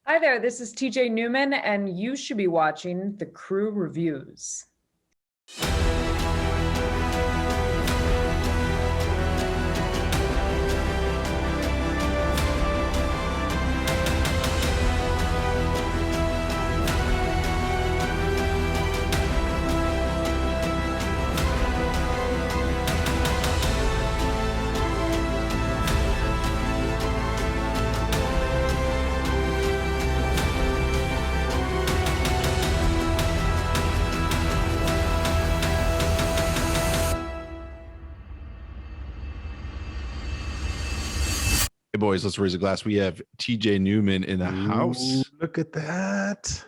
Hi there, this is TJ Newman, and you should be watching The Crew Reviews. Hey boys, let's raise a glass. We have TJ Newman in the house. Look at that.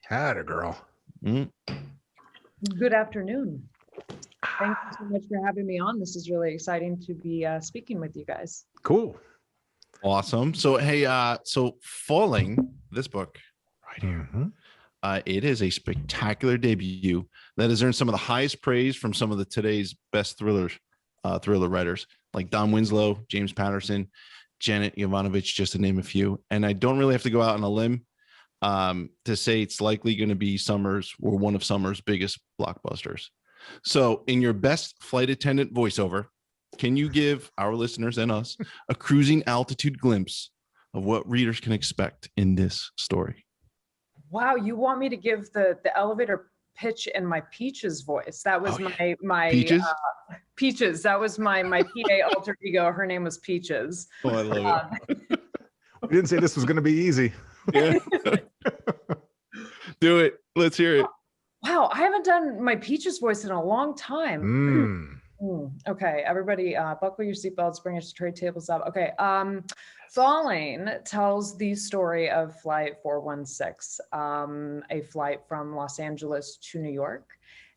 Had a girl. Good afternoon. Thank you so much for having me on. This is really exciting to be speaking with you guys. Cool. Awesome. So, hey, so Falling, this book right here, it is a spectacular debut that has earned some of the highest praise from some of the today's best thriller writers like Don Winslow, James Patterson, Janet Jovanovic, just to name a few. And I don't really have to go out on a limb to say it's likely going to be one of summer's biggest blockbusters. So in your best flight attendant voiceover, can you give our listeners and us a cruising altitude glimpse of what readers can expect in this story? Wow, you want me to give the elevator pitch in my Peaches voice? That was my Peaches? Peaches. That was my PA alter ego. Her name was Peaches. Oh, I love it. We didn't say this was going to be easy. Yeah. Do it. Let's hear it. Wow, I haven't done my Peaches voice in a long time. Okay, everybody, buckle your seatbelts, bring your tray tables up. Okay, Falling tells the story of Flight 416, a flight from Los Angeles to New York.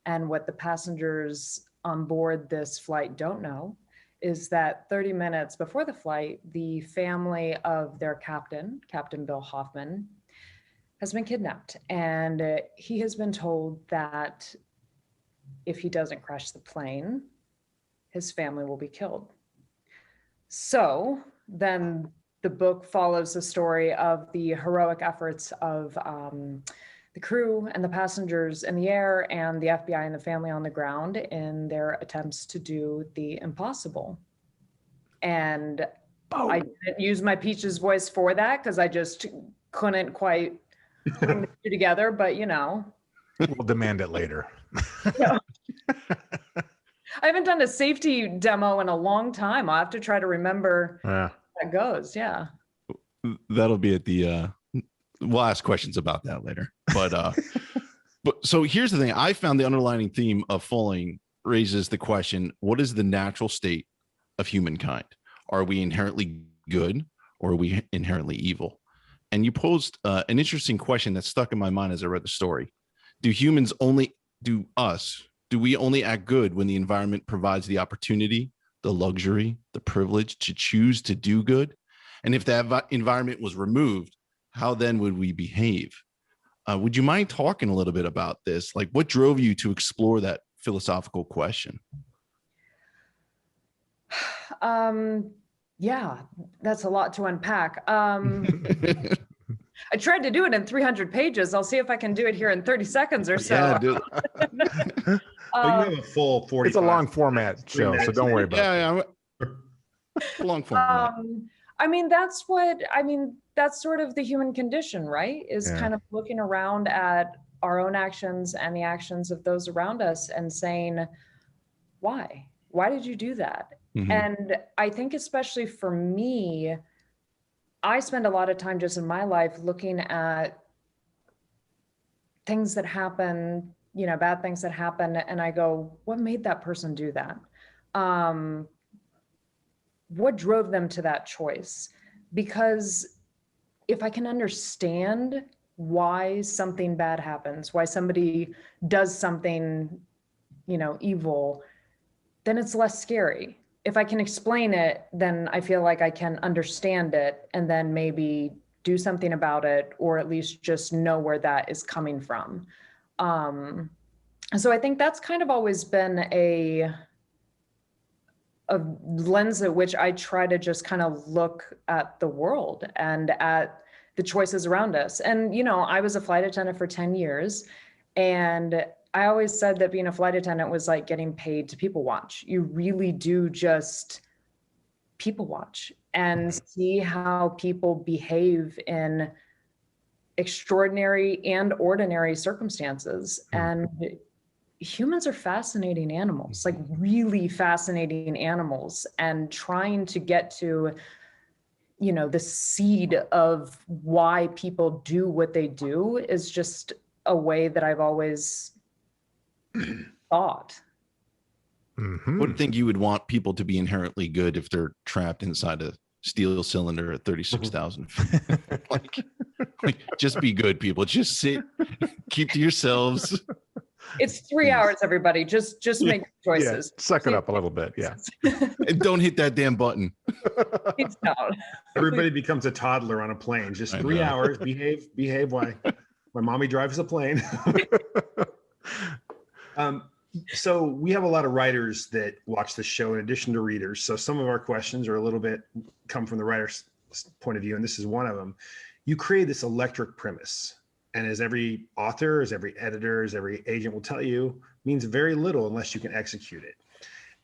And what the passengers on board this flight don't know is that 30 minutes before the flight, the family of their captain, Captain Bill Hoffman, has been kidnapped. And he has been told that if he doesn't crash the plane, his family will be killed. So then the book follows the story of the heroic efforts of the crew and the passengers in the air and the FBI and the family on the ground in their attempts to do the impossible. And I didn't use my Peaches voice for that because I just couldn't quite bring the two together, but you know. We'll demand it later. I haven't done a safety demo in a long time. I'll have to try to remember how that goes. Yeah. That'll be at the we'll ask questions about that later. But but so here's the thing. I found the underlying theme of Falling raises the question, what is the natural state of humankind? Are we inherently good or are we inherently evil? And you posed an interesting question that stuck in my mind as I read the story. Do we only act good when the environment provides the opportunity, the luxury, the privilege to choose to do good? And if that environment was removed, how then would we behave? Would you mind talking a little bit about this? Like, what drove you to explore that philosophical question? Yeah, that's a lot to unpack. I tried to do it in 300 pages. I'll see if I can do it here in 30 seconds or so. Yeah, do it. Well, you have a full 45. It's a long format show, so don't worry about it. Yeah, long format. That's sort of the human condition, right? Is kind of looking around at our own actions and the actions of those around us and saying, why? Why did you do that? Mm-hmm. And I think especially for me, I spend a lot of time just in my life looking at things that happen, you know, bad things that happen. And I go, what made that person do that? What drove them to that choice? Because if I can understand why something bad happens, why somebody does something, you know, evil, then it's less scary. If I can explain it, then I feel like I can understand it and then maybe do something about it, or at least just know where that is coming from. So I think that's kind of always been a lens at which I try to just kind of look at the world and at the choices around us. And, you know, I was a flight attendant for 10 years, and I always said that being a flight attendant was like getting paid to people watch. You really do just people watch and see how people behave in extraordinary and ordinary circumstances. And humans are fascinating animals, like really fascinating animals, and trying to get to, you know, the seed of why people do what they do is just a way that I've always thought. I would think you would want people to be inherently good if they're trapped inside a steel cylinder at 36,000 feet. like, just be good, people. Just sit, keep to yourselves. It's 3 hours, everybody. Just make choices. Yeah, suck it up a little bit. Yeah. And don't hit that damn button. It's not. Everybody becomes a toddler on a plane. Just 3 hours. Behave while mommy drives the plane. So we have a lot of writers that watch this show in addition to readers. So some of our questions are a little bit come from the writer's point of view, and this is one of them. You create this electric premise, and as every author, as every editor, as every agent will tell you, means very little unless you can execute it.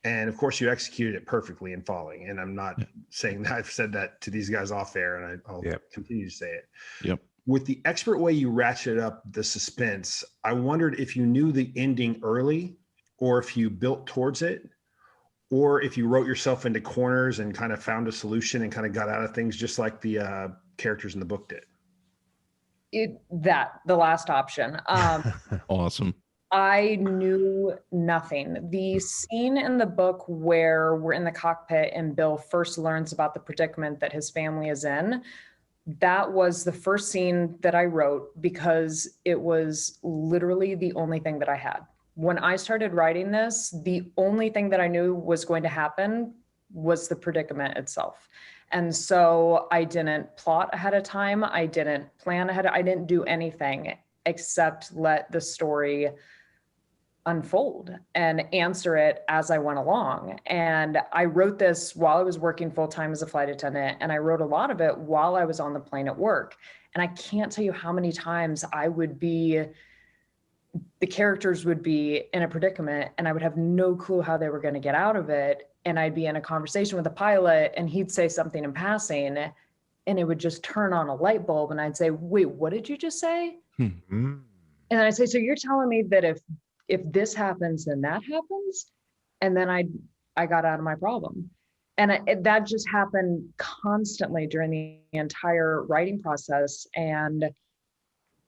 And of course, you executed it perfectly in Falling. And I'm not saying that. I've said that to these guys off air, and I'll continue to say it. Yep. With the expert way you ratcheted up the suspense, I wondered if you knew the ending early, or if you built towards it, or if you wrote yourself into corners and kind of found a solution and kind of got out of things just like the characters in the book did. The last option. Awesome. I knew nothing. The scene in the book where we're in the cockpit and Bill first learns about the predicament that his family is in, that was the first scene that I wrote because it was literally the only thing that I had. When I started writing this, the only thing that I knew was going to happen was the predicament itself. And so I didn't plot ahead of time. I didn't plan ahead. I didn't do anything except let the story unfold and answer it as I went along. And I wrote this while I was working full-time as a flight attendant, and I wrote a lot of it while I was on the plane at work. And I can't tell you how many times the characters would be in a predicament and I would have no clue how they were going to get out of it. And I'd be in a conversation with the pilot and he'd say something in passing and it would just turn on a light bulb. And I'd say, wait, what did you just say? And then I'd say, so you're telling me that if this happens, then that happens? And then I got out of my problem. And that just happened constantly during the entire writing process. And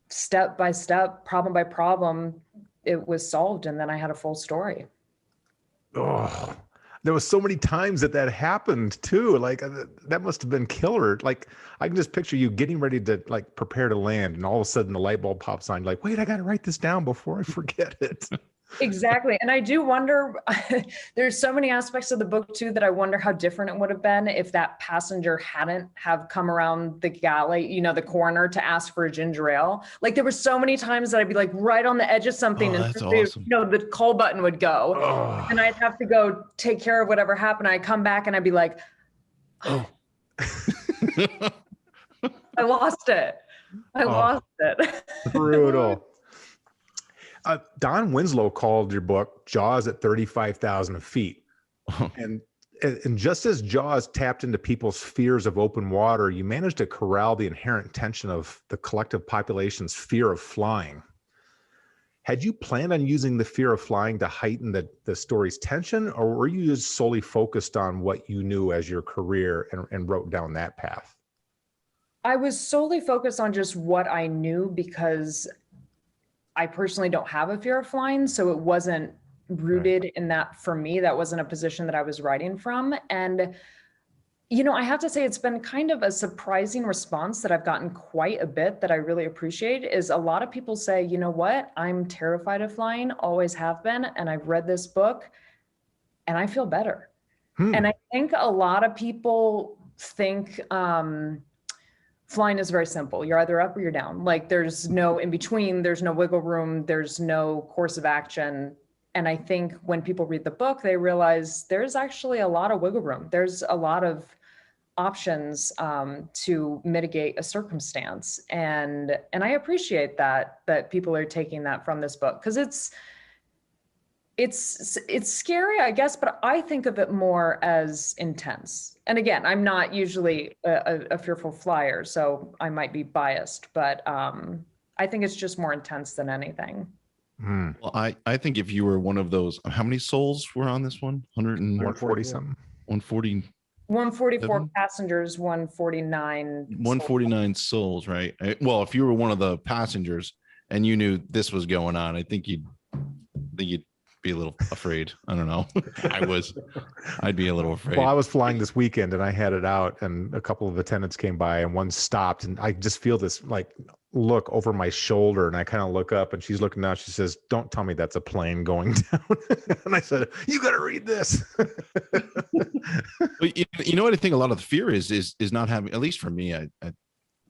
step by step, problem by problem, it was solved. And then I had a full story. Oh, there was so many times that happened too. Like that must have been killer. Like I can just picture you getting ready to like prepare to land, and all of a sudden the light bulb pops on. Like, wait, I got to write this down before I forget it. Exactly. And I do wonder, there's so many aspects of the book too, that I wonder how different it would have been if that passenger hadn't have come around the galley, the corner to ask for a ginger ale. Like there were so many times that I'd be like right on the edge of something and awesome. The call button would go and I'd have to go take care of whatever happened. I'd come back and I'd be like, I lost it. I lost it. Brutal. Don Winslow called your book Jaws at 35,000 feet. And just as Jaws tapped into people's fears of open water, you managed to corral the inherent tension of the collective population's fear of flying. Had you planned on using the fear of flying to heighten the story's tension, or were you just solely focused on what you knew as your career and wrote down that path? I was solely focused on just what I knew because I personally don't have a fear of flying, so it wasn't rooted in that for me. That wasn't a position that I was writing from. And, I have to say it's been kind of a surprising response that I've gotten quite a bit that I really appreciate is a lot of people say, you know what, I'm terrified of flying, always have been. And I've read this book and I feel better. And I think a lot of people think, flying is very simple. You're either up or you're down. Like there's no in between, there's no wiggle room, there's no course of action. And I think when people read the book, they realize there's actually a lot of wiggle room. There's a lot of options to mitigate a circumstance. And I appreciate that people are taking that from this book, because it's scary, I guess, but I think of it more as intense. And again, I'm not usually a fearful flyer, so I might be biased, but I think it's just more intense than anything. Well, I think if you were one of those, how many souls were on this one? 140 something. 140. 144 passengers, 149. 149 souls, right? Well, if you were one of the passengers and you knew this was going on, I think you'd be a little afraid. I don't know. I'd be a little afraid. Well, I was flying this weekend and I had it out, and a couple of attendants came by and one stopped, and I just feel this like look over my shoulder, and I kind of look up and she's looking down. She says, "Don't tell me that's a plane going down." And I said, "You got to read this." But you know what I think a lot of the fear is not having, at least for me, I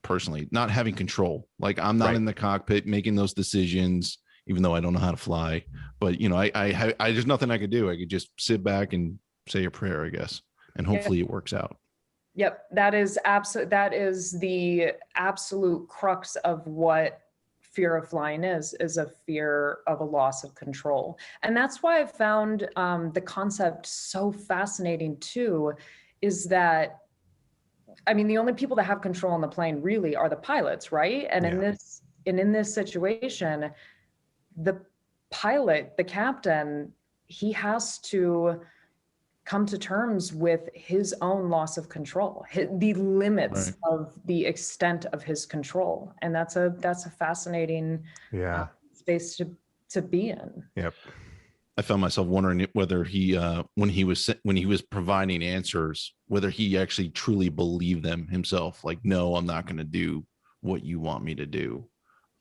personally, not having control. Like I'm not in the cockpit making those decisions, even though I don't know how to fly. But I there's nothing I could do. I could just sit back and say a prayer, I guess, and hopefully it works out. Yep, that is the absolute crux of what fear of flying is a fear of a loss of control. And that's why I found the concept so fascinating too, is that, I mean, the only people that have control on the plane really are the pilots, right? And in this situation, the pilot, the captain, he has to come to terms with his own loss of control, the limits of the extent of his control. And that's a fascinating space to be in. Yep. I found myself wondering whether he, when he was providing answers, whether he actually truly believed them himself. Like, no, I'm not going to do what you want me to do.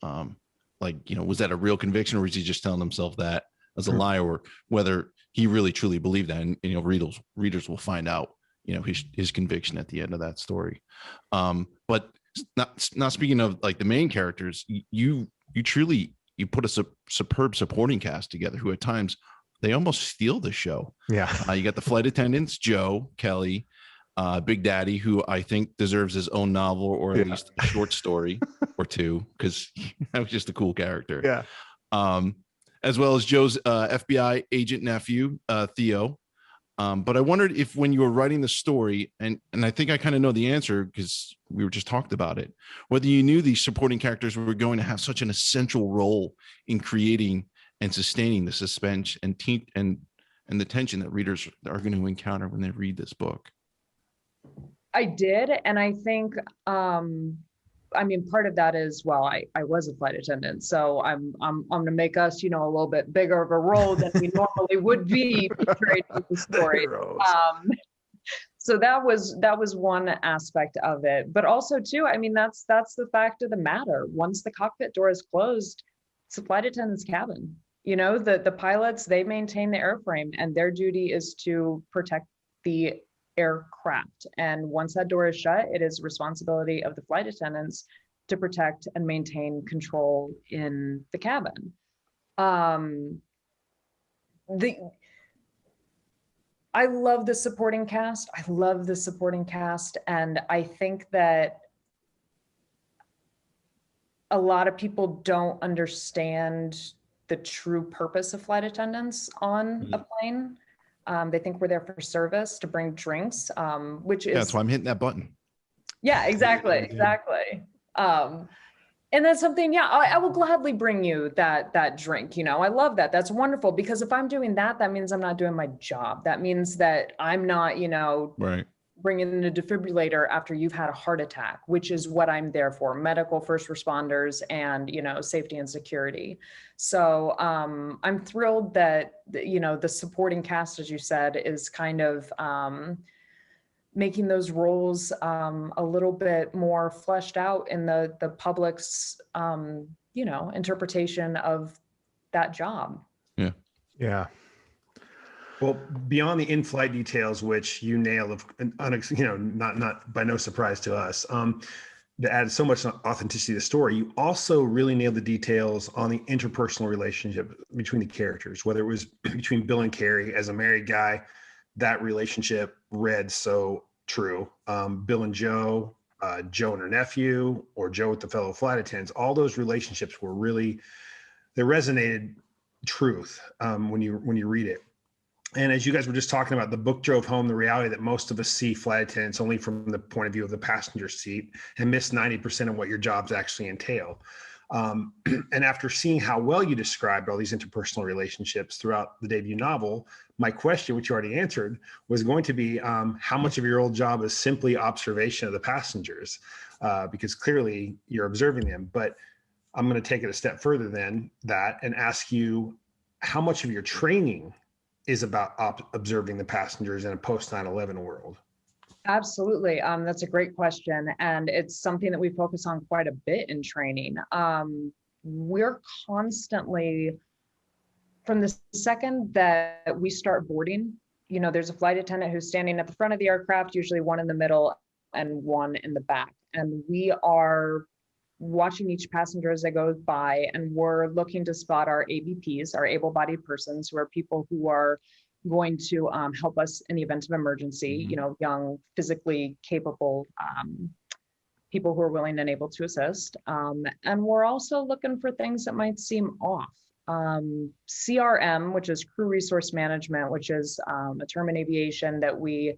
Like, was that a real conviction, or was he just telling himself that as a lie, or whether he really truly believed that? And readers will find out, his conviction at the end of that story. But not speaking of like the main characters, you put a superb supporting cast together who at times they almost steal the show. Yeah. You got the flight attendants, Joe, Kelly, Big Daddy, who I think deserves his own novel, or at least a short story or two, because that was just a cool character. Yeah. As well as Joe's FBI agent nephew, Theo. But I wondered if, when you were writing the story, and I think I kind of know the answer because we were just talked about it, whether you knew these supporting characters were going to have such an essential role in creating and sustaining the suspense and the tension that readers are going to encounter when they read this book. I did. And I think, part of that is, well, I was a flight attendant, so I'm going to make us, a little bit bigger of a role than we normally would be portrayed in the story. So that was one aspect of it, but also too, that's the fact of the matter. Once the cockpit door is closed, it's the flight attendant's cabin. The pilots, they maintain the airframe, and their duty is to protect the aircraft. And once that door is shut, it is responsibility of the flight attendants to protect and maintain control in the cabin. I love the supporting cast. And I think that a lot of people don't understand the true purpose of flight attendants on a plane. They think we're there for service, to bring drinks, which is... that's why I'm hitting that button. Yeah, exactly. And that's something, I will gladly bring you that drink. I love that. That's wonderful, because if I'm doing that, that means I'm not doing my job. That means that I'm not, bringing in a defibrillator after you've had a heart attack, which is what I'm there for: medical, first responders, and, safety and security. So I'm thrilled that, the supporting cast, as you said, is kind of making those roles a little bit more fleshed out in the public's, interpretation of that job. Yeah. Yeah. Well, beyond the in-flight details, which you nailed, not by no surprise to us, that adds so much authenticity to the story, you also really nailed the details on the interpersonal relationship between the characters, whether it was between Bill and Carrie. As a married guy, that relationship read so true. Bill and Joe, Joe and her nephew, or Joe with the fellow flight attendants, all those relationships were really, they resonated truth when you read it. And as you guys were just talking about, the book drove home the reality that most of us see flight attendants only from the point of view of the passenger seat and miss 90% of what your jobs actually entail. And after seeing how well you described all these interpersonal relationships throughout the debut novel, my question, which you already answered, was going to be how much of your old job is simply observation of the passengers? Because clearly you're observing them. But I'm going to take it a step further than that and ask you how much of your training is about observing the passengers in a post 9/11 world? Absolutely. That's a great question. And it's something that we focus on quite a bit in training. We're constantly, from the second that we start boarding, there's a flight attendant who's standing at the front of the aircraft, usually one in the middle and one in the back. And we are watching each passenger as they go by, and we're looking to spot our ABPs, our able-bodied persons, who are people who are going to help us in the event of emergency, young, physically capable people who are willing and able to assist. And we're also looking for things that might seem off. CRM, which is crew resource management, which is a term in aviation that we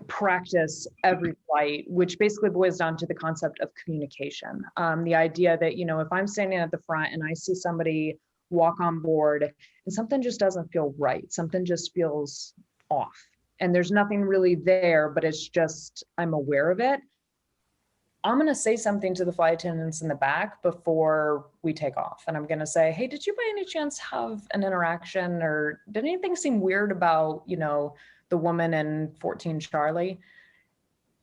practice every flight, which basically boils down to the concept of communication. The idea that, if I'm standing at the front and I see somebody walk on board and something just doesn't feel right, something just feels off, and there's nothing really there, but it's just, I'm aware of it, I'm going to say something to the flight attendants in the back before we take off. And I'm going to say, hey, did you by any chance have an interaction, or did anything seem weird about, the woman in 14 Charlie?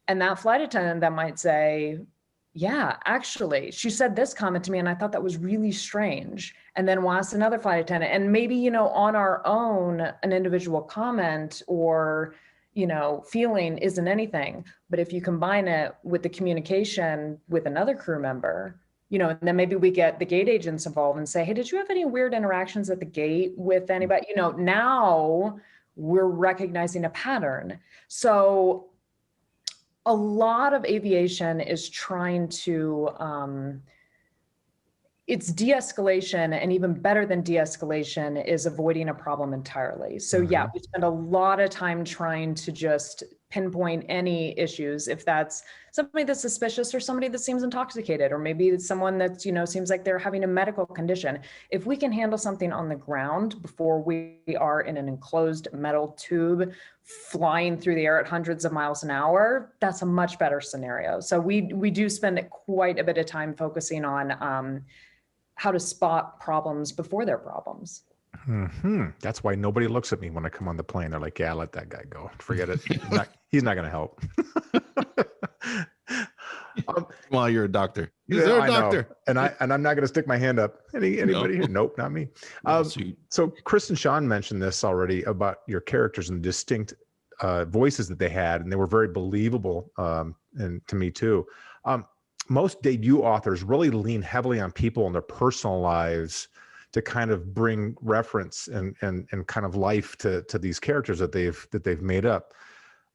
And that flight attendant that might say, yeah, actually, she said this comment to me and I thought that was really strange. And then we'll ask another flight attendant, and maybe, on our own, an individual comment or, feeling isn't anything. But if you combine it with the communication with another crew member, and then maybe we get the gate agents involved and say, hey, did you have any weird interactions at the gate with anybody? Now we're recognizing a pattern. So a lot of aviation is trying to, it's de-escalation, and even better than de-escalation is avoiding a problem entirely. So yeah, we spend a lot of time trying to just pinpoint any issues, if that's somebody that's suspicious or somebody that seems intoxicated, or maybe it's someone that, seems like they're having a medical condition. If we can handle something on the ground before we are in an enclosed metal tube flying through the air at hundreds of miles an hour, that's a much better scenario. So we do spend quite a bit of time focusing on how to spot problems before they're problems. That's why nobody looks at me when I come on the plane. They're like, yeah, let that guy go. Forget it. He's not going to help. Well, you're a doctor. You're a doctor. And I'm not going to stick my hand up. Anybody here? Nope, not me. So Chris and Sean mentioned this already about your characters and the distinct voices that they had, and they were very believable, and to me too. Most debut authors really lean heavily on people in their personal lives to kind of bring reference and kind of life to these characters that they've made up.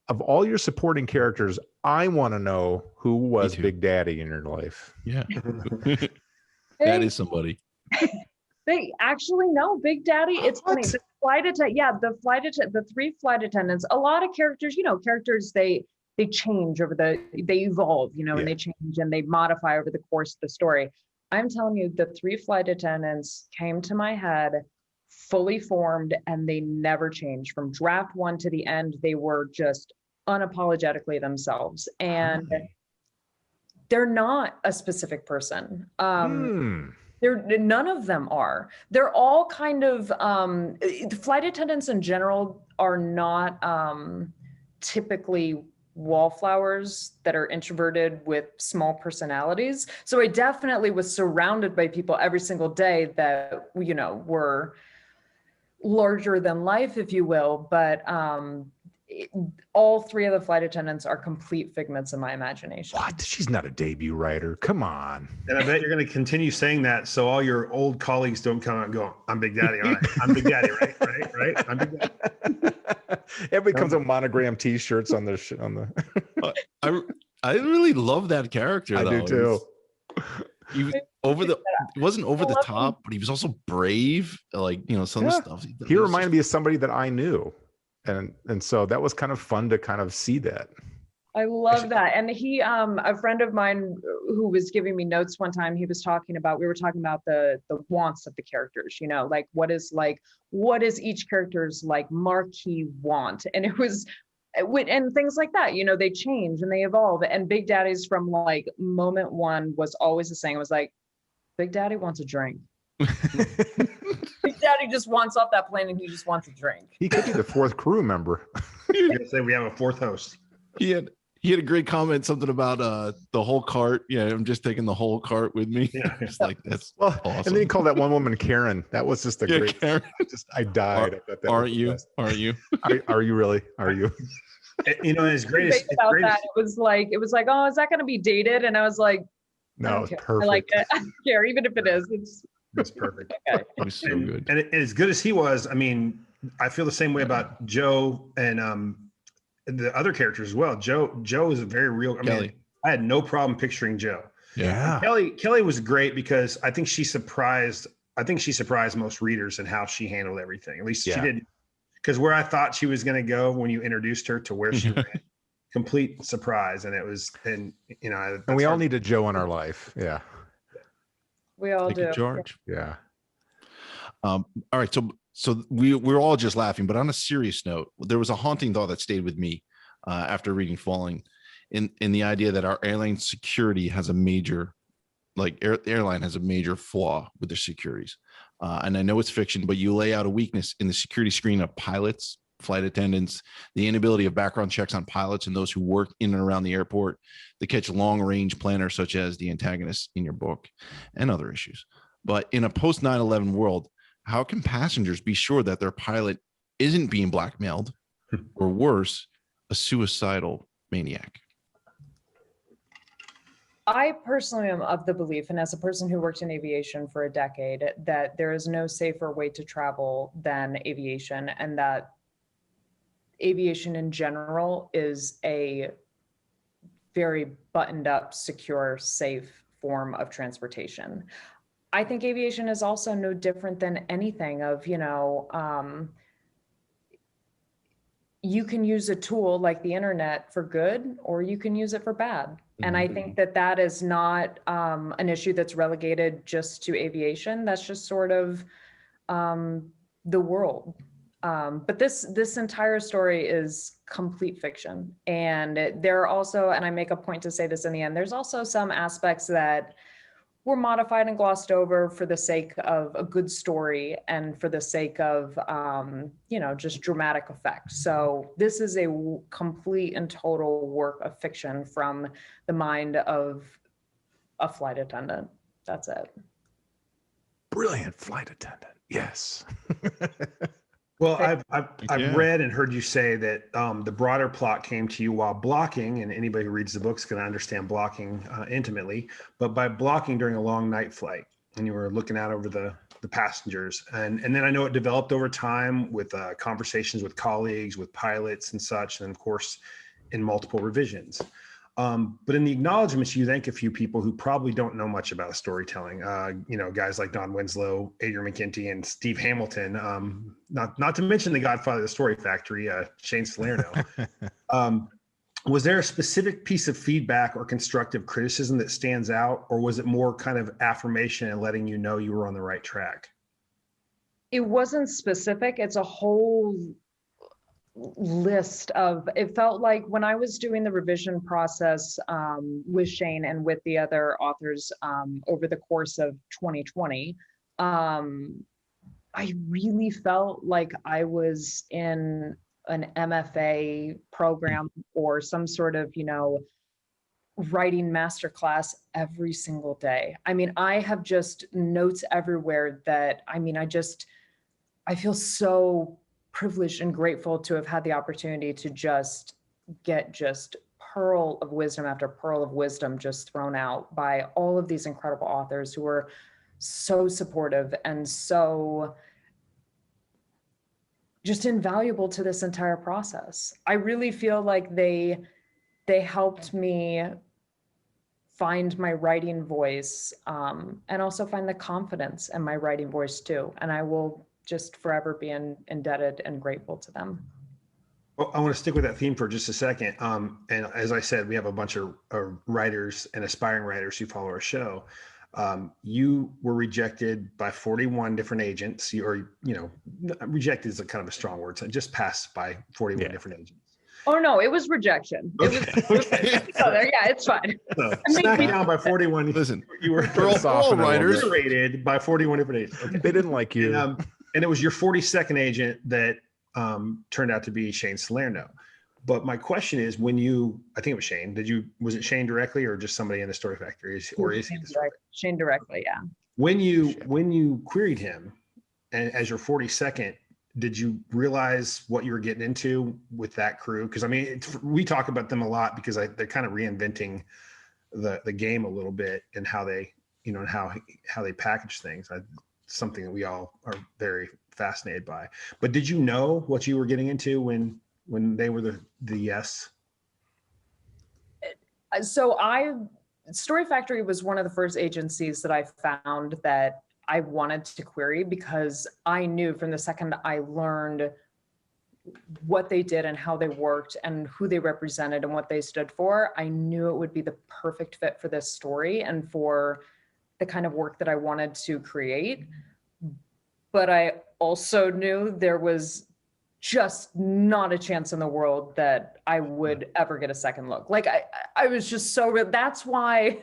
Of all your supporting characters, I want to know who was Big Daddy in your life. Yeah. That is somebody. They actually know Big Daddy. It's funny. The three flight attendants, a lot of characters, characters, they change they evolve, and they change and they modify over the course of the story. I'm telling you, the three flight attendants came to my head fully formed, and they never changed. From draft one to the end, they were just unapologetically themselves. And they're not a specific person. None of them are. They're all kind of, flight attendants in general are not typically wallflowers that are introverted with small personalities. So I definitely was surrounded by people every single day that, were larger than life, if you will. But all three of the flight attendants are complete figments of my imagination. What? She's not a debut writer. Come on. And I bet you're going to continue saying that, so all your old colleagues don't come out and go, I'm Big Daddy. All right. I'm Big Daddy, right? I'm Big Daddy. Everybody comes with monogram T-shirts on I really love that character. I though. do too. He was he wasn't over the top, but he was also brave. Like, some of the stuff. He reminded me of somebody that I knew. And so that was kind of fun to kind of see that. I love that. And he, a friend of mine who was giving me notes one time, we were talking about the wants of the characters, like what is each character's like marquee want? And it was, and things like that, they change and they evolve. And Big Daddy's from like moment one was always the same. It was like, Big Daddy wants a drink. Big Daddy just wants off that plane and he just wants a drink. He could be the fourth crew member. Say we have a fourth host. He had a great comment, something about the whole cart. Yeah, I'm just taking the whole cart with me. Yeah. It's like, that's awesome. And then he called that one woman Karen. That was just great. Karen. I died. Aren't you? Are you really? Are you? It's great. That it was like, oh, is that going to be dated? And I was like, no, it's perfect. I like it. I don't care, even if it is. It's perfect. Okay. It was so good. And as good as he was, I mean, I feel the same way about Joe and the other characters as well. Joe is a very real. Kelly. I had no problem picturing Joe. Yeah. Kelly was great because I think she surprised most readers in how she handled everything. At least she did. Because where I thought she was going to go when you introduced her to where she went, complete surprise. And it was, and we all need a Joe in our life. Yeah. We all do. George. Yeah. All right. So we're all just laughing, but on a serious note, there was a haunting thought that stayed with me after reading Falling, in the idea that our airline security has a major, airline has a major flaw with their securities. And I know it's fiction, but you lay out a weakness in the security screen of pilots, flight attendants, the inability of background checks on pilots and those who work in and around the airport to catch long-range planners such as the antagonists in your book, and other issues. But in a post 9/11 world, how can passengers be sure that their pilot isn't being blackmailed, or worse, a suicidal maniac? I personally am of the belief, and as a person who worked in aviation for a decade, that there is no safer way to travel than aviation, and that aviation in general is a very buttoned up, secure, safe form of transportation. I think aviation is also no different than anything of, you can use a tool like the internet for good, or you can use it for bad. Mm-hmm. And I think that is not an issue that's relegated just to aviation. That's just sort of the world. But this entire story is complete fiction. And there are also, and I make a point to say this in the end, there's also some aspects that were modified and glossed over for the sake of a good story and for the sake of, just dramatic effect. So this is a complete and total work of fiction from the mind of a flight attendant. That's it. Brilliant flight attendant. Yes. Well, I've read and heard you say that the broader plot came to you while blocking, and anybody who reads the book is going to understand blocking intimately, but by blocking during a long night flight, and you were looking out over the passengers. And then I know it developed over time with conversations with colleagues, with pilots and such, and of course, in multiple revisions. But in the acknowledgments, you thank a few people who probably don't know much about storytelling. Guys like Don Winslow, Adrian McGinty, and Steve Hamilton. Not to mention the godfather of the Story Factory, Shane Salerno. Was there a specific piece of feedback or constructive criticism that stands out, or was it more kind of affirmation and letting you know you were on the right track? It wasn't specific. It's a whole list of, it felt like when I was doing the revision process with Shane and with the other authors over the course of 2020, I really felt like I was in an MFA program or some sort of, writing masterclass every single day. I mean, I have just notes everywhere that, I feel so privileged and grateful to have had the opportunity to just get pearl of wisdom after pearl of wisdom just thrown out by all of these incredible authors who were so supportive and so just invaluable to this entire process. I really feel like they helped me find my writing voice, and also find the confidence in my writing voice too. And I will just forever be indebted and grateful to them. Well, I want to stick with that theme for just a second. And as I said, we have a bunch of writers and aspiring writers who follow our show. You were rejected by 41 different agents, rejected is a kind of a strong word. So just passed by 41 different agents. Oh no, it was rejection. Okay. Yeah, it's fine. So, smacked down by 41. Listen, you were all writers rated by 41 different agents. Okay. They didn't like you. And it was your 42nd agent that turned out to be Shane Salerno. But my question is, I think it was Shane. Was it Shane directly or just somebody in the Story Factory? Or is he the Story Factory? Shane directly, yeah. When you queried him, and as your 42nd, did you realize what you were getting into with that crew? Because I mean, we talk about them a lot because they're kind of reinventing the game a little bit and how they, and how they package things. Something that we all are very fascinated by. But did you know what you were getting into when they were the yes? So Story Factory was one of the first agencies that I found that I wanted to query, because I knew from the second I learned what they did and how they worked and who they represented and what they stood for, I knew it would be the perfect fit for this story and for the kind of work that I wanted to create. But I also knew there was just not a chance in the world that I would ever get a second look. Like I was just that's why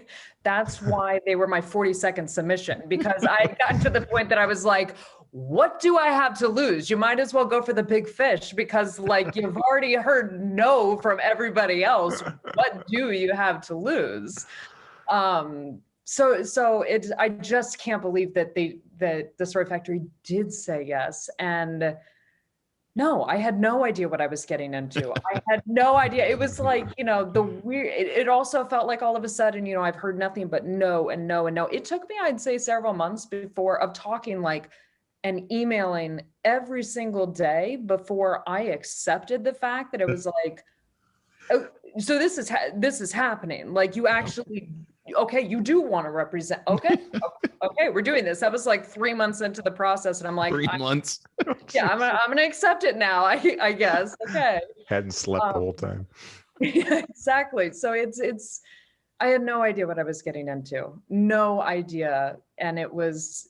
they were my 42nd submission, because I got to the point that I was like, what do I have to lose? You might as well go for the big fish, because like you've already heard no from everybody else. What do you have to lose? So I just can't believe that the Story Factory did say yes. And no, I had no idea what I was getting into. I had no idea. It was like, it also felt like all of a sudden, I've heard nothing but no and no and no. It took me, I'd say, several months of talking and emailing every single day before I accepted the fact that it was like, oh, so this is happening. Like you actually, okay, you do want to represent. Okay, we're doing this. That was like 3 months into the process, and I'm like, 3 months. Yeah, I'm gonna accept it now. I guess. Okay. Hadn't slept the whole time. Yeah, exactly. So it's. I had no idea what I was getting into. No idea, and it was,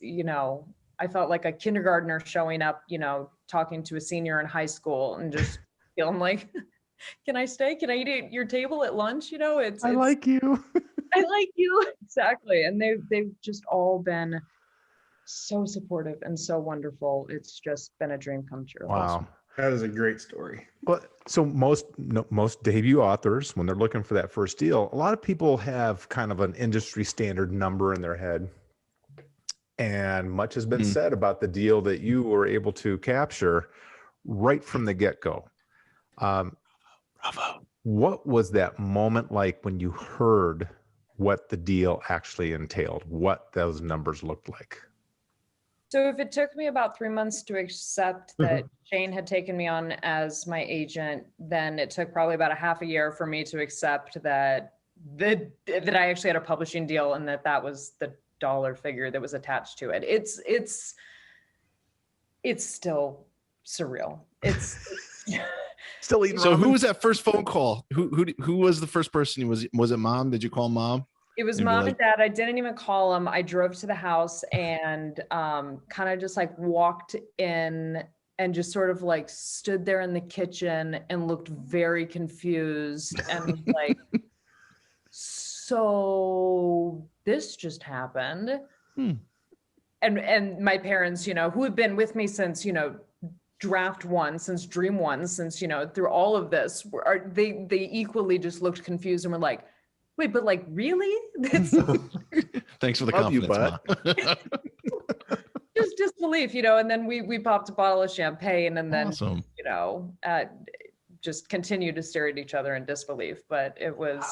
I felt like a kindergartner showing up, talking to a senior in high school and just feeling like, can I stay? Can I eat at your table at lunch? I like you. I like you. Exactly. And they've just all been so supportive and so wonderful. It's just been a dream come true. Wow. That is a great story. Well, so most debut authors, when they're looking for that first deal, a lot of people have kind of an industry standard number in their head. And much has been said about the deal that you were able to capture right from the get-go. Bravo. What was that moment like when you heard what the deal actually entailed, what those numbers looked like? So if it took me about 3 months to accept that Shane had taken me on as my agent, then it took probably about a half a year for me to accept that I actually had a publishing deal and that was the dollar figure that was attached to it. It's still surreal. It's still eating. So who was that first phone call? Who was the first person? Was it mom? Did you call mom? It was mom and dad. I didn't even call them. I drove to the house and kind of just like walked in and just sort of like stood there in the kitchen and looked very confused and like, so this just happened. And my parents, who have been with me since, draft one, since dream one, since, through all of this, they equally just looked confused and were like, wait, but like, really? Thanks for the confidence, Ma. Just disbelief, and then we popped a bottle of champagne and then, awesome. Just continued to stare at each other in disbelief. But it was,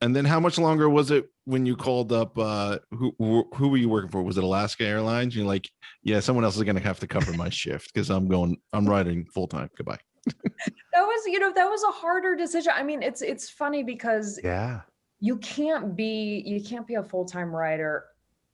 And then how much longer was it when you called up? Who were you working for? Was it Alaska Airlines? You're like, yeah, someone else is going to have to cover my shift because I'm riding full time. Goodbye. That was a harder decision. I mean, it's funny because you can't be a full-time writer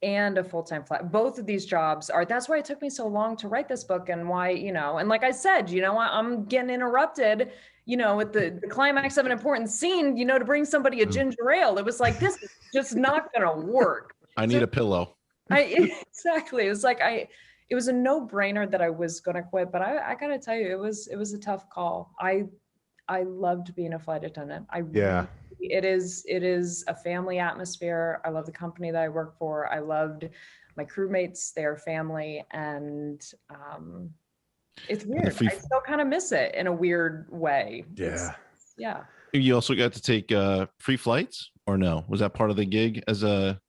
and a full-time flight. Both of these jobs are, that's why it took me so long to write this book, and why, and like I said, I'm getting interrupted, with the climax of an important scene, to bring somebody a ginger ale. It was like, this is just not going to work. I need a pillow. Exactly. It was like, it was a no-brainer that I was going to quit, but I got to tell you, it was a tough call. I loved being a flight attendant. It is a family atmosphere. I love the company that I work for. I loved my crewmates, their family, and it's weird. I still kind of miss it in a weird way. Yeah. You also got to take free flights, or no? Was that part of the gig as a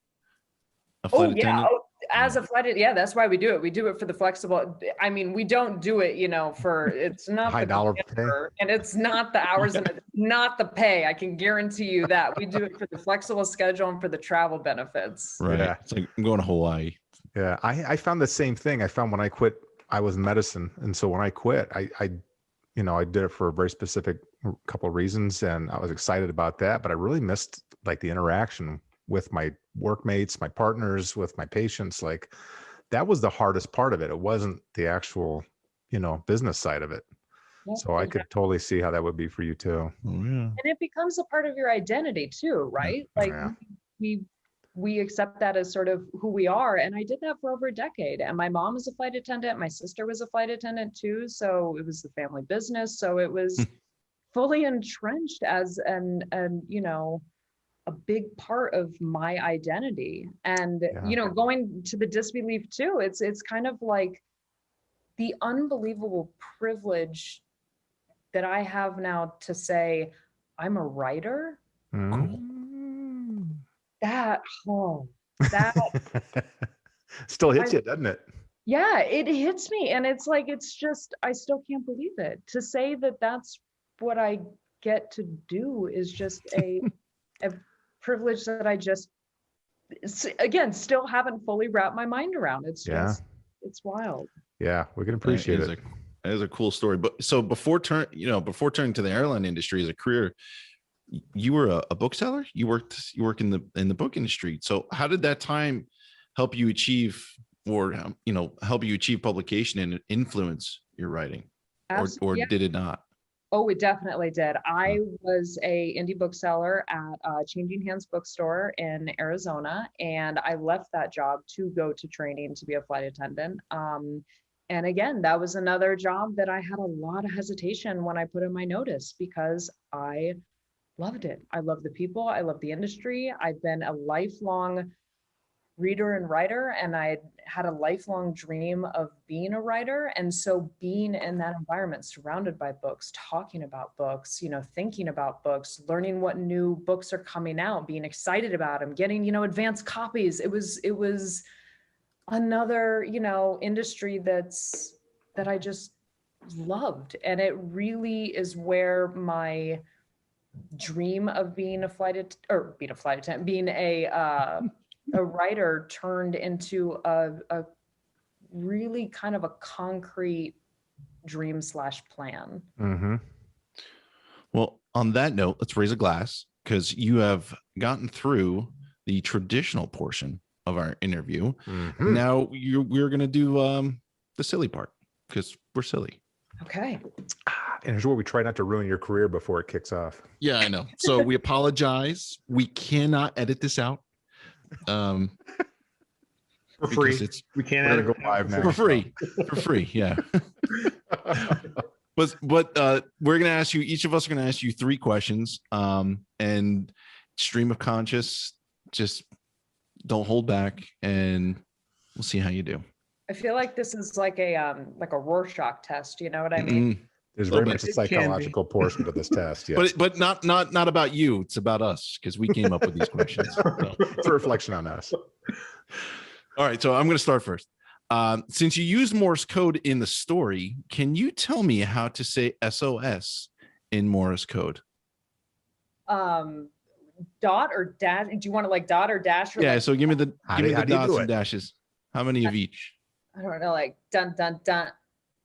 flight attendant? As a flight, that's why we do it. We do it for the flexible. I mean, we don't do it, it's not high dollar pay, and it's not the hours and it's not the pay. I can guarantee you that. We do it for the flexible schedule and for the travel benefits. Right. Yeah. It's like I'm going to Hawaii. Yeah. I found the same thing. I found when I quit, I was in medicine. And so when I quit, I did it for a very specific couple of reasons, and I was excited about that, but I really missed like the interaction with my workmates, my partners, with my patients. Like that was the hardest part of it. It wasn't the actual, business side of it. So I could totally see how that would be for you too. Oh, yeah. And it becomes a part of your identity too, right? Like we accept that as sort of who we are. And I did that for over a decade. And my mom was a flight attendant. My sister was a flight attendant too. So it was the family business. So it was fully entrenched as a big part of my identity. And going to the disbelief too, it's kind of like the unbelievable privilege that I have now to say I'm a writer. That still hits you, doesn't it? Yeah, it hits me, and it's like, it's just, I still can't believe it. To say that that's what I get to do is just a privilege that I just, again, still haven't fully wrapped my mind around. It's just, it's wild. Yeah, we can appreciate it. That is a cool story. But so before turning to the airline industry as a career, you were a bookseller. You work in the book industry. So how did that time help you achieve, or help you achieve publication and influence your writing, or did it not? Oh, it definitely did. I was a indie bookseller at Changing Hands bookstore in Arizona, and I left that job to go to training to be a flight attendant. And again, that was another job that I had a lot of hesitation when I put in my notice, because I loved it. I love the people. I love the industry. I've been a lifelong reader and writer, and I had a lifelong dream of being a writer. And so being in that environment, surrounded by books, talking about books, thinking about books, learning what new books are coming out, being excited about them, getting, advanced copies. It was another, industry that I just loved. And it really is where my dream of being a writer turned into a really kind of a concrete dream / plan. Mm-hmm. Well, on that note, let's raise a glass, because you have gotten through the traditional portion of our interview. Mm-hmm. Now we're going to do the silly part, because we're silly. Okay. And here's where we try not to ruin your career before it kicks off. Yeah, I know. So we apologize. We cannot edit this out. For free. We can't edit go live now. For free. Yeah. But we're gonna ask you. Each of us are gonna ask you 3 questions. And stream of conscious. Just don't hold back, and we'll see how you do. I feel like this is like a Rorschach test. You know what I mean? Mm-hmm. There's very much a psychological portion to this test. Yes. But not about you. It's about us, because we came up with these questions. So. It's a reflection on us. All right. So I'm going to start first. Since you use Morse code in the story, can you tell me how to say SOS in Morse code? dot or dash? Do you want to like dot or dash? Or Yeah. like, So give me the dots and it? dashes. How many of each? I don't know, like dun dun dun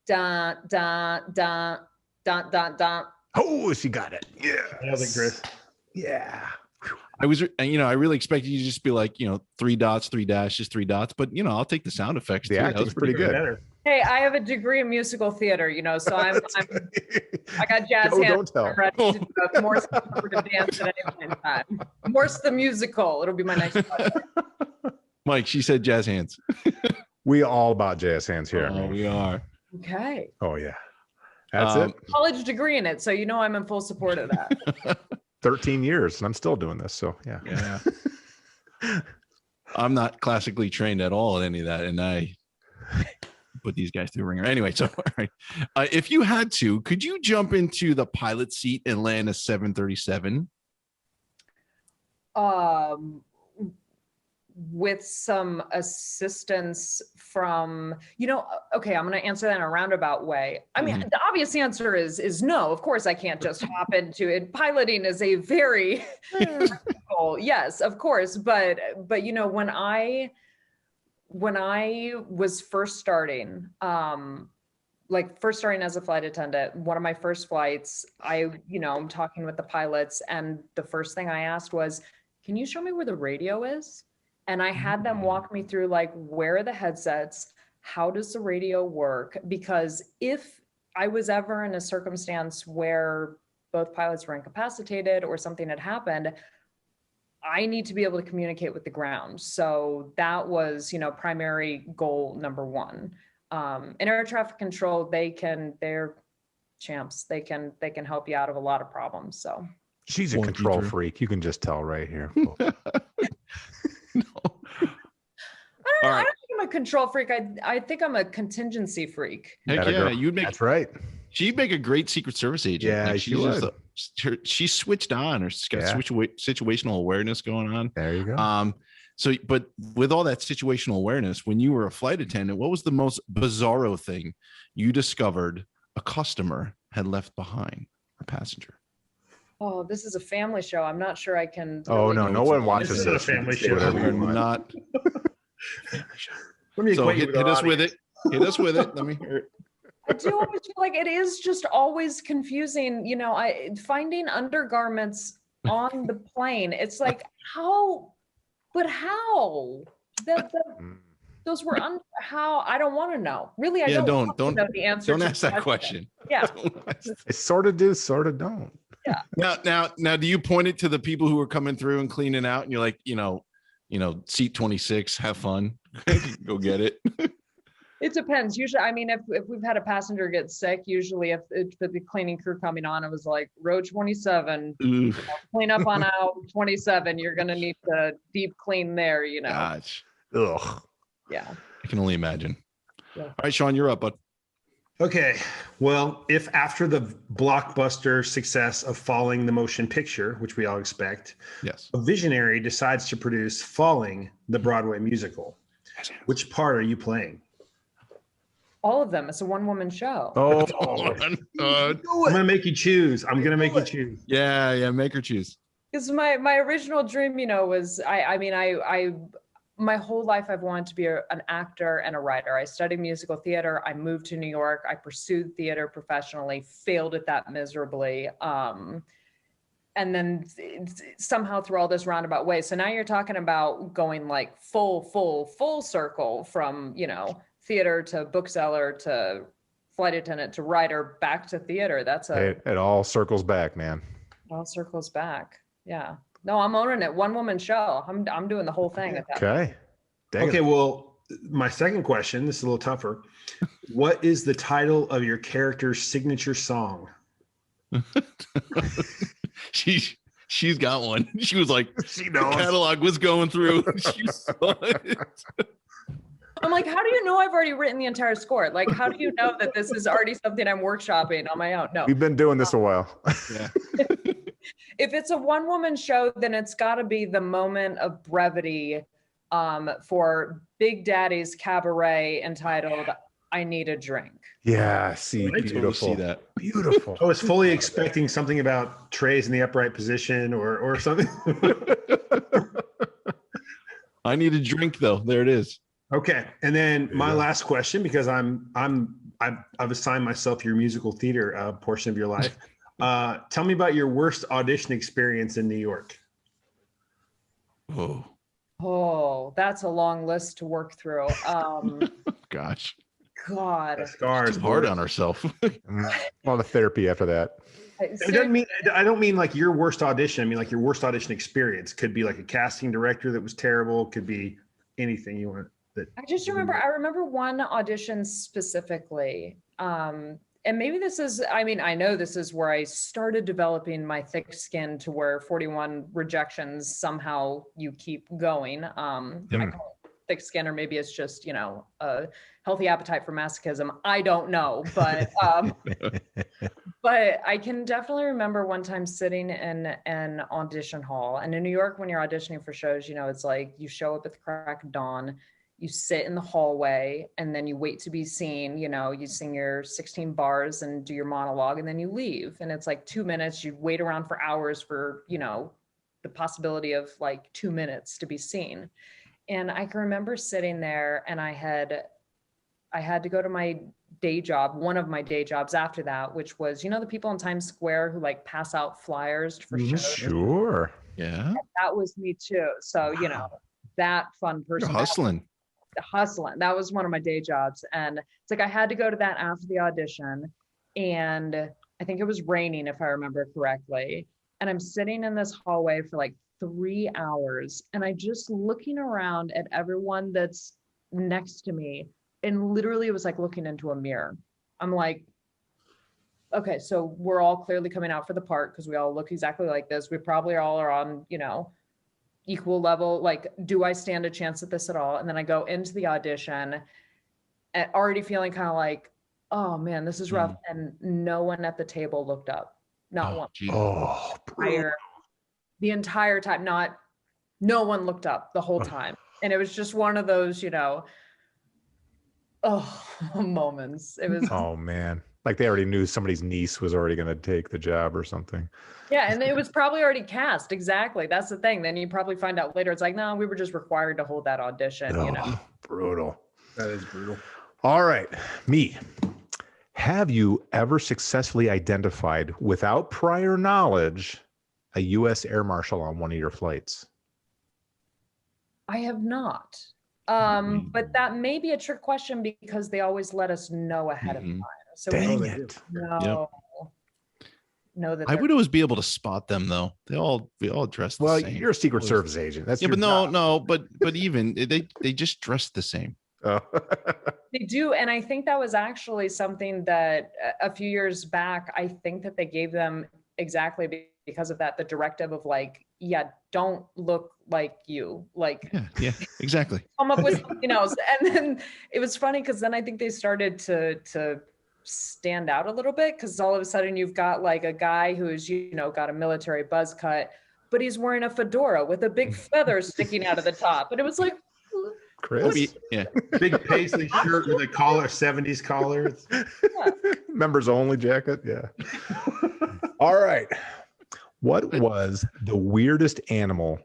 dun dun dun dun dun dun. Oh, she got it. Yeah. Nailed it, Chris. Yeah. I was, I really expected you to just be like, 3 dots, 3 dashes, 3 dots, but I'll take the sound effects. The too. That acting's was pretty good. Better. Hey, I have a degree in musical theater, so I got jazz hands. Don't tell. I'm ready to do a Morse interpretive dance at any point in time. Morse the musical. It'll be my next project. Mike, she said jazz hands. We all about jazz hands here. Oh, we are. Okay. Oh yeah. That's it. College degree in it, so I'm in full support of that. 13 years and I'm still doing this. So yeah. Yeah. I'm not classically trained at all in any of that. And I put these guys through the ringer. Anyway, so all right. If you had to, could you jump into the pilot seat and land a 737? With some assistance from, okay, I'm going to answer that in a roundabout way. I mean, the obvious answer is no. Of course, I can't just hop into it. Piloting is a very yes, of course. But when I was first starting, first starting as a flight attendant, one of my first flights, I'm talking with the pilots, and the first thing I asked was, can you show me where the radio is? And I had them walk me through where are the headsets? How does the radio work? Because if I was ever in a circumstance where both pilots were incapacitated or something had happened, I need to be able to communicate with the ground. So that was, primary goal number one. In air traffic control, they're champs. They can help you out of a lot of problems. So she's a control freak. You can just tell right here. No. I don't think I'm a control freak. I think I'm a contingency freak. Heck yeah, you'd make. That's right. She'd make a great Secret Service agent. Yeah, she would. She's switched on, or she's got situational awareness going on. There you go. But with all that situational awareness, when you were a flight attendant, what was the most bizarro thing you discovered a customer had left behind, a passenger? Oh, this is a family show. I'm not sure I can. Oh, no one watches this. This is a family show. We're not. Let me So hit us with it. Hit us with it. Let me hear it. I do always feel like it is just always confusing. Finding undergarments on the plane. It's like, how? But how? Those were how? I don't want to know. Really, I don't want to know the answer. Don't ask that question. Yeah. I sort of do, sort of don't. Yeah. Now, do you point it to the people who are coming through and cleaning out, and you're like, seat 26, have fun, go get it? It depends. Usually, I mean, if we've had a passenger get sick, usually if the cleaning crew coming on, it was like row 27, clean up on aisle 27. You're gonna need to deep clean there. Gosh. Ugh. Yeah. I can only imagine. Yeah. All right, Sean, you're up, bud. Okay. Well, if after the blockbuster success of Falling the motion picture, which we all expect, yes, a visionary decides to produce Falling the Broadway musical, which part are you playing? All of them. It's a one-woman show. Oh, I'm gonna make you choose. Yeah, make her choose. Because my original dream, was I my whole life I've wanted to be an actor and a writer. I studied musical theater. I moved to New York. I pursued theater professionally, failed at that miserably. And then somehow through all this roundabout way. So now you're talking about going like full circle from, theater to bookseller to flight attendant to writer back to theater. It all circles back, man. It all circles back. Yeah. No, I'm owning it. One woman show. I'm doing the whole thing at that point. Okay. Well, my second question, this is a little tougher. What is the title of your character's signature song? She's got one. She was like, she knows. The catalog was going through. She saw it. I'm like, how do you know I've already written the entire score? Like, how do you know that this is already something I'm workshopping on my own? No. We've been doing this a while. Yeah. If it's a one-woman show, then it's got to be the moment of brevity for Big Daddy's cabaret entitled I need a drink. Yeah, see, I totally beautiful. see that. Beautiful. I was fully expecting something about trays in the upright position or something. I need a drink though. There it is. Okay, and then my go. last question, because I've assigned myself your musical theater portion of your life. Tell me about your worst audition experience in New York. Oh Oh, that's a long list to work through. gosh, God. Scars, too hard boys. on ourselves. A lot of therapy after that. It doesn't mean, I don't mean like your worst audition. I mean like your worst audition experience. Could be like a casting director that was terrible. Could be anything you want. I just remember, I remember one audition specifically. And maybe this is, I mean, I know this is where I started developing my thick skin to where 41 rejections, somehow you keep going. I call it thick skin, or maybe it's just, you know, a healthy appetite for masochism. I don't know, but but I can definitely remember one time sitting in an audition hall. And in New York, when you're auditioning for shows, you know, it's like you show up at the crack of dawn, you sit in the hallway, and then you wait to be seen. You know, you sing your 16 bars and do your monologue, and then you leave. And it's like 2 minutes. You wait around for hours for, you know, the possibility of like 2 minutes to be seen. And I can remember sitting there, and I had to go to my day job, one of my day jobs after that, which was, you know, the people in Times Square who like pass out flyers for shows. Sure. Yeah. And that was me too. So, you know, that fun person. You're hustling. Hustling. That was one of my day jobs. And it's like I had to go to that after the audition. And I think it was raining, if I remember correctly. And I'm sitting in this hallway for like 3 hours. And I just looking around at everyone that's next to me. And literally it was like looking into a mirror. I'm like, okay, so we're all clearly coming out for the part because we all look exactly like this. We probably all are on, you know, equal level. Like, do I stand a chance at this at all? And then I go into the audition and already feeling kind of like, oh man, this is rough. And no one at the table looked up. Not one. Geez. Oh, The entire time, no one looked up the whole time. And it was just one of those, you know, moments. It was, oh man. Like they already knew somebody's niece was already going to take the job or something. yeah. And it was probably already cast. Exactly. That's the thing. Then you probably find out later. It's like, no, we were just required to hold that audition, you know? Brutal. That is brutal. All right. Me. Have you ever successfully identified without prior knowledge a U.S. Air Marshal on one of your flights? I have not. But that may be a trick question because they always let us know ahead of time. So Dang we it. know that I would always be able to spot them though. We all dress the Well, same. you're a Secret Service agent. That's Yeah, your but job. no, but even they just dress the same. Oh. they do. And I think that was actually something that a few years back, I think that they gave them exactly because of that, the directive of like, yeah, don't look like you. Like, Yeah, exactly. come up with something else. And then it was funny because then I think they started to stand out a little bit because all of a sudden you've got like a guy who's, you know, got a military buzz cut, but he's wearing a fedora with a big feather sticking out of the top. And it was like, Chris? Yeah. Big paisley shirt with a collar, 70s collar. Members only jacket. Yeah. All right. What was the weirdest animal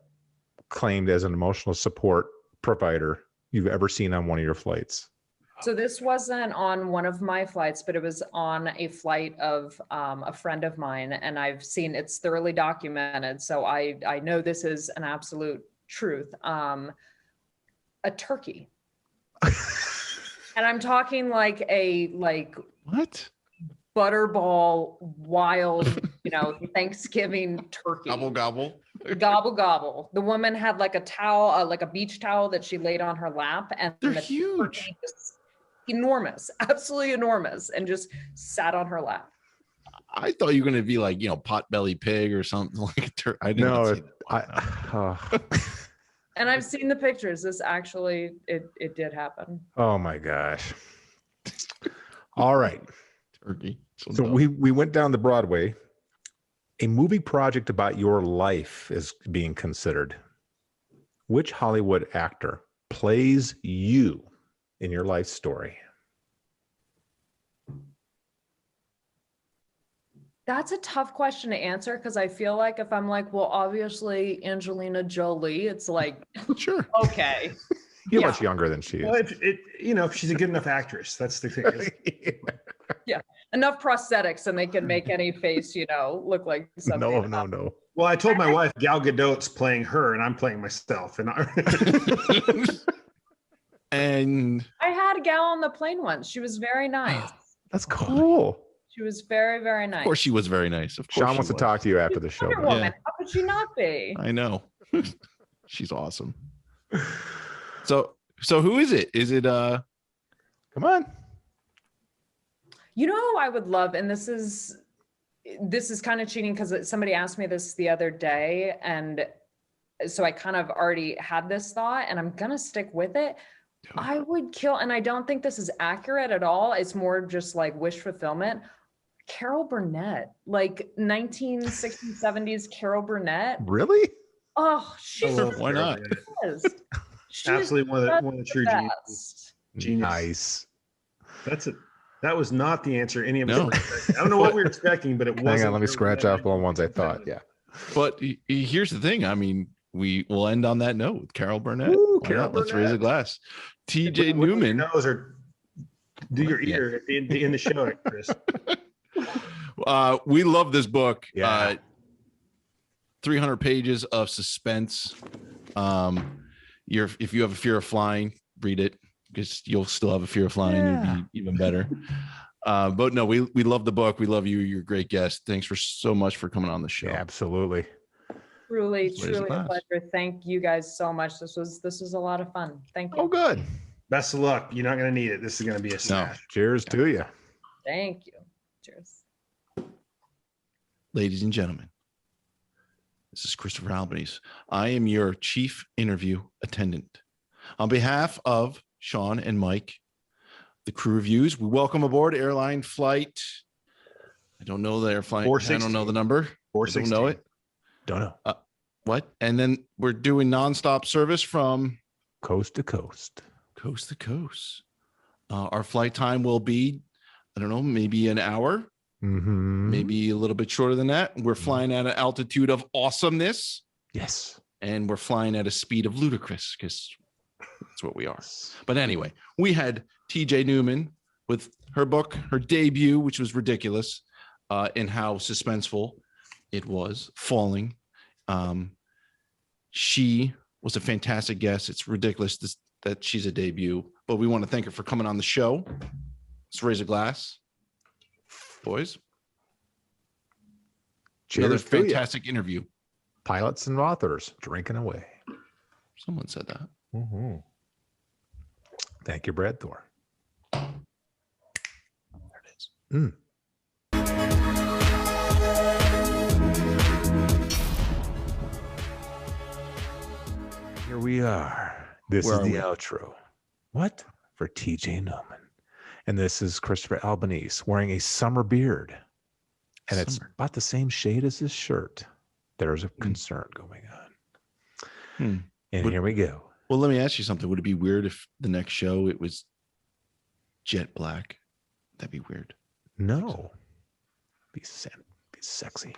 claimed as an emotional support provider you've ever seen on one of your flights? so this wasn't on one of my flights, but it was on a flight of a friend of mine. And I've seen it's thoroughly documented. So I know this is an absolute truth. A turkey. And I'm talking like What? butterball, wild, you know, Thanksgiving turkey. Gobble gobble. Gobble gobble. The woman had like a towel, like a beach towel that she laid on her lap, and They're the huge. turkey was enormous, absolutely enormous, and just sat on her lap. I thought you were gonna be like, you know, potbelly pig or something like a turkey. I didn't see that. And I've seen the pictures. This actually, it did happen. Oh my gosh. All right. Turkey. So we went down the Broadway. A movie project about your life is being considered. Which Hollywood actor plays you in your life story? That's a tough question to answer because I feel like if I'm like, well, obviously Angelina Jolie, it's like, Sure. okay. You're much younger than she is. Well, if she's a good enough actress, that's the thing. Yeah. Enough prosthetics and they can make any face, look like something. No. Well, I told my wife Gal Gadot's playing her and I'm playing myself. And And I had a gal on the plane once. She was very nice. That's cool. She was very, very nice. of course she was very nice. Of course Sean wants to talk to you after the show. Wonder buddy. Woman. How could she not be? I know. She's awesome. So who is it? Is it Come on. You know who I would love, and this is kind of cheating because somebody asked me this the other day, and so I kind of already had this thought, and I'm gonna stick with it. I would kill, and I don't think this is accurate at all. It's more just like wish fulfillment. Carol Burnett, like 1960s, 70s Carol Burnett. Really? Oh, she's why not? Absolutely one of the true genius. Nice. That was not the answer any of us No. were expecting. I don't know what we were expecting, but it wasn't. Hang on, let me scratch off all ones I thought. Yeah. But here's the thing. I mean, we will end on that note with Carol Burnett. Ooh, Why Carol not? Let's Burnett. raise a glass. TJ Newman. Nose or do your ear in the show, Chris. We love this book. Yeah. 300 pages of suspense. If you have a fear of flying, read it because you'll still have a fear of flying. Yeah. You'll be even better. But no, we love the book. We love you. You're a great guest. Thanks for so much for coming on the show. Yeah, absolutely. Truly Raise a a glass. pleasure. Thank you guys so much. This was a lot of fun. Thank you. Oh, good. Best of luck. You're not going to need it. This is going to be a smash. Cheers to you. Thank you. Cheers. Ladies and gentlemen, this is Christopher Albanese. I am your chief interview attendant. On behalf of Sean and Mike, the crew reviews, we welcome aboard airline flight. I don't know the airline. I don't know the number. I don't know it. Don't know. What? And then we're doing nonstop service from Coast to coast. coast to coast. Our flight time will be, I don't know, maybe an hour, maybe a little bit shorter than that. We're flying at an altitude of awesomeness. Yes. And we're flying at a speed of ludicrous because that's what we are. But anyway, we had TJ Newman with her book, her debut, which was ridiculous, and how suspenseful it was, Falling. She was a fantastic guest. It's ridiculous that she's a debut, but we want to thank her for coming on the show. Let's raise a glass, boys. Cheers. Another to you. fantastic interview. Pilots and authors drinking away. Someone said that. Thank you, Brad Thor. There it is. Here we are. This Where is are the we? outro. What? For TJ Newman. And this is Christopher Albanese wearing a summer beard. And it's Summer. about the same shade as his shirt. There's a concern going on. And here we go. Well, let me ask you something. Would it be weird if the next show it was jet black? That'd be weird. No. Be sexy.